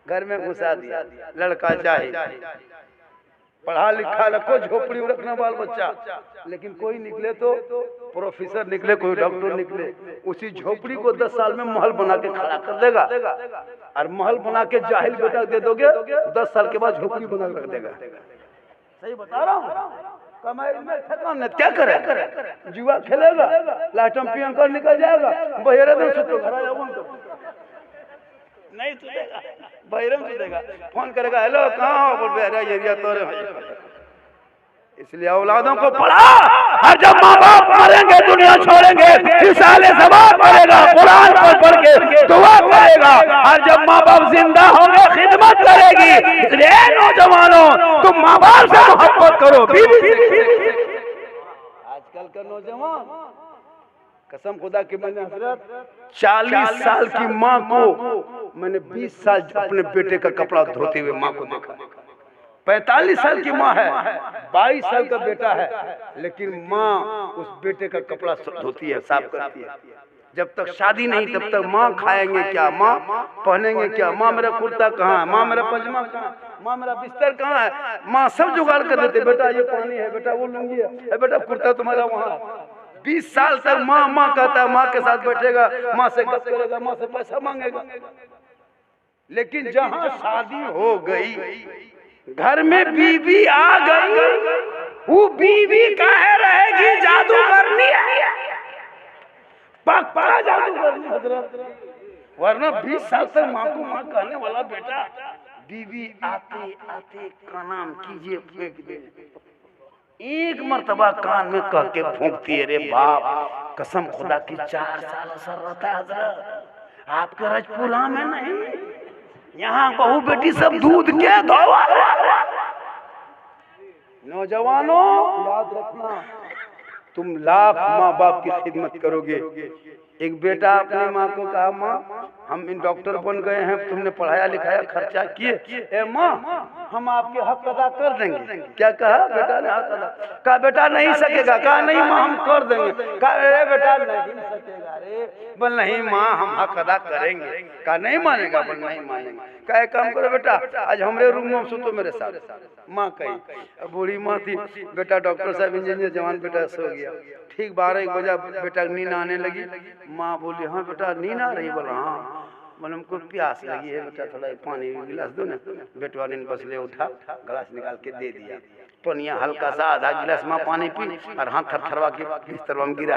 घर में घुसा दिया। लड़का चाहे पढ़ा लिखा रखो, झोपड़ी में रखना बाल बच्चा, लेकिन कोई निकले तो प्रोफेसर निकले, कोई डॉक्टर निकले, उसी झोपड़ी को 10 साल में महल बना के खड़ा कर देगा। और महल बना के जाहिल बेटा दे दोगे, 10 साल के बाद झोपड़ी बना के रख देगा। सही बता रहा हूँ, कमाई में थकान क्या करे, जुआ खेलेगा, लाटम पियन कर निकल जाएगा, बहेरे दो सुतो घर आ जाओ, नहीं सुतेगा, बहरम सुतेगा, फोन करेगा हेलो कहाँ हो, बोल बहरा एरिया तोरे। इसलिए औलादों को पढ़ा, और जब माँ बाप मरेंगे दुनिया छोड़ेंगे, रिसाले सवाब करेगा, कुरान पढ़ के दुआ करेगा, और जब माँ बाप जिंदा होंगे खिदमत करेगी। इसलिए नौजवानों तुम माँ बाप से मोहब्बत करो। आजकल का नौजवान कसम खुदा की, मैंने हजरत 40 साल की माँ को मैंने 20 साल अपने बेटे का कपड़ा धोते हुए माँ को देखा। 45 साल की माँ है, 22 साल का बेटा है, लेकिन माँ उस बेटे का कपड़ा धोती है, साफ करती है। जब तक शादी नहीं तब तक माँ खाएंगे क्या, माँ पहनेंगे क्या, माँ मेरा कुर्ता कहाँ है, माँ मेरा पजामा कहाँ है, माँ मेरा बिस्तर कहाँ है। माँ सब जुगाड़ कर देते, बेटा ये पानी है, बेटा वो लुंगी है, बेटा कुर्ता तुम्हारा वहाँ। 20 साल तक माँ माँ कहता है, माँ के साथ बैठेगा, माँ से गप करेगा, माँ से पैसा मांगेगा। लेकिन जहाँ शादी हो गई, घर में बीवी आ गई, वो बीवी काहे रहेगी, जादू करनी है, पक्का जादू करनी हजरत। वरना 20 साल तक माँ को माँ कहने वाला बेटा, बीवी आते आते का नाम कीजिए फेंक दे, एक मर्तबा कान में कह के फूंकती है, रे बाप कसम खुदा की 4 साल असर रहता है हजरत। आपके रजपुरा में नहीं, यहाँ बहू बेटी सब दूध के धोवा। नौजवानों याद रखना, तुम लाख माँ बाप की खिदमत करोगे। एक बेटा अपने माँ को कहा, माँ हम इन डॉक्टर बन गए हैं, तुमने पढ़ाया लिखाया खर्चा किए, ए माँ हम आपके हक अदा कर देंगे। क्या कहा बेटा ने? हक अदा। कहा बेटा नहीं सकेगा। कहा नहीं माँ हम कर देंगे। कहा अरे बेटा नहीं सकेगा रे। बोल नहीं माँ हम हक अदा करेंगे। कहा नहीं मानेगा। बोल नहीं मानेगा। कहा एक काम करो बेटा, आज हमारे रूम में सुतो मेरे साथ। माँ कही, बूढ़ी माँ थी, बेटा डॉक्टर साहब इंजीनियर जवान बेटा सो गया। ठीक 12-1 बजे बेटा नींद आने लगी। माँ बोली हाँ बेटा नींद आ रही? बोला हाँ। बोले हमको प्यास लगी है बेटा, थोड़ा पानी गिलास दो ना। बेटवा ने बस ले उठा, गिलास निकाल के दे दिया। पनिया हल्का सा आधा गिलास माँ पानी पी और हाथ थरथरवा के बिस्तर में गिरा।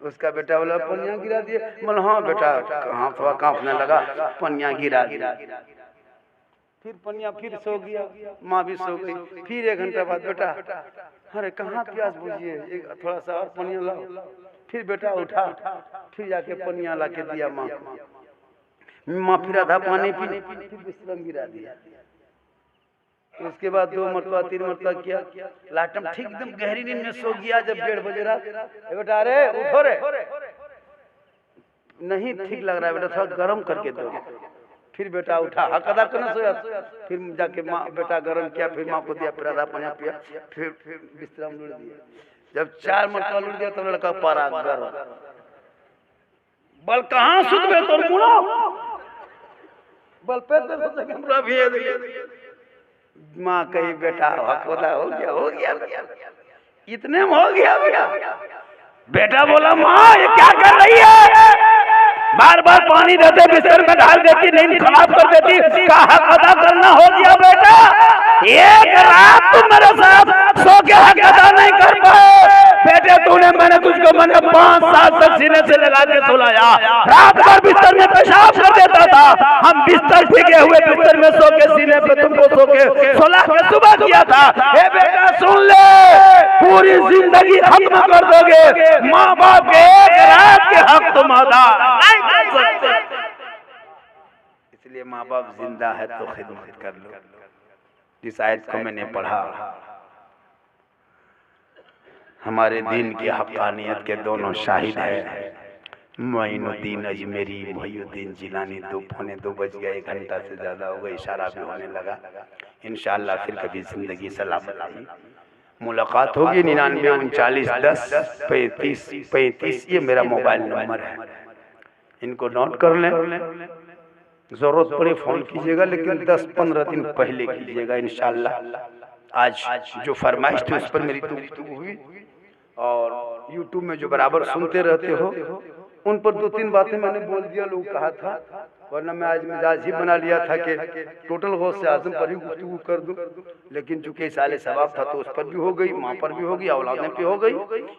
उसका बेटा बोला पनिया गिरा दिए? बोला हाँ बेटा, हाथ थोड़ा कांपने लगा, पनिया गिरा। फिर पनिया फिर सो गया, माँ भी सो गई। फिर 1 घंटा बाद बेटा अरे कहाँ प्यास बुझिए, थोड़ा सा और पनिया लाओ। फिर बेटा उठा, फिर जाके पनिया ला के दिया माँ को। माँ फिर आधा पानी पी, फिर बिस्तर में गिरा दिया। उसके बाद 2 मरतबा 3 मरतबा किया। लाटम ठीक एकदम गहरी नींद में सो गया। जब 1:30 बजे रात, बेटा अरे उठो रे, नहीं ठीक लग रहा है बेटा, थोड़ा गर्म करके दो। फिर बेटा उठा, हक अदा करना सोया। फिर जाके माँ बेटा गर्म किया, फिर माँ को दिया, फिर आधा पानी पिया, फिर बिस्तर में लुढ़ दिया। जब 4 मरतबा लुढ़ गया तो लड़का पारा गर्म। बल कहाँ सुतबे तो मुड़ा, बल पे तो भेज दिया। माँ कही बेटा हक अदा हो गया, इतने में हो गया बेटा। बेटा बोला माँ ये क्या कर रही है, बार बार पानी देते बिस्तर में डाल देती, नींद खराब कर देती, का हक अदा करना हो गया बेटा। एक रात तुम मेरे साथ सो के हक अदा नहीं कर पाए बेटे, मैंने तुझको 5 साल तक सीने से लगा के सुलाया, रात भर बिस्तर में पेशाब कर देता था, हम बिस्तर भीगे हुए बिस्तर में सो के सीने पे तुमको सो के सुला के सुबह किया था। हे बेटा सुन ले, पूरी जिंदगी खत्म कर दोगे, माँ बाप के एक रात के हक तुम अदा नहीं कर सकते। इसलिए माँ बाप जिंदा है तो खिदमत कर लो। जिस आयत को मैंने पढ़ा, हमारे दीन की हक़ानियत के दोनों शाहिद है। मोइनुद्दीन अजमेरी, मोहिउद्दीन जिलानी। 2 बज गए, 1 घंटा से ज़्यादा हो गई, इशारा भी होने लगा। इंशाअल्लाह फिर कभी ज़िंदगी सलामत मुलाकात होगी। 99 39 10 35 35 ये मेरा मोबाइल नंबर है, इनको नोट कर लें। ज़रूरत पड़े फ़ोन कीजिएगा, लेकिन 10-15 दिन पहले कीजिएगा इंशाअल्लाह। आज जो फरमाइश थी उस पर मेरी गुफ्तगू हुई, और यूट्यूब में जो बराबर सुनते रहते हो उन पर 2-3 बातें मैंने बोल दिया, लोग कहा था, वरना मैं आज मिजाज ही बना लिया था कि टोटल गौस आज़म पर ही गुफ्तगू कर दूं। लेकिन चूंकि साले सवाब था तो उस पर भी हो गई, माँ पर भी हो गई, औलादों पे हो गई,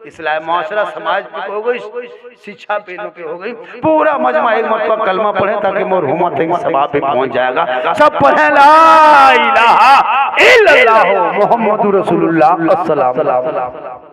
इस्लाम माशरा समाज पे हो गई, शिक्षा पे हो गई। पूरा मजमा एक मरतबा कलमा पढ़े ताकि मरहुमा तक सवाब पे पहुंच जाएगा। सब पढ़े ला इलाहा इल्लल्लाह मुहम्मदुर रसूलुल्लाह। अस्सलाम।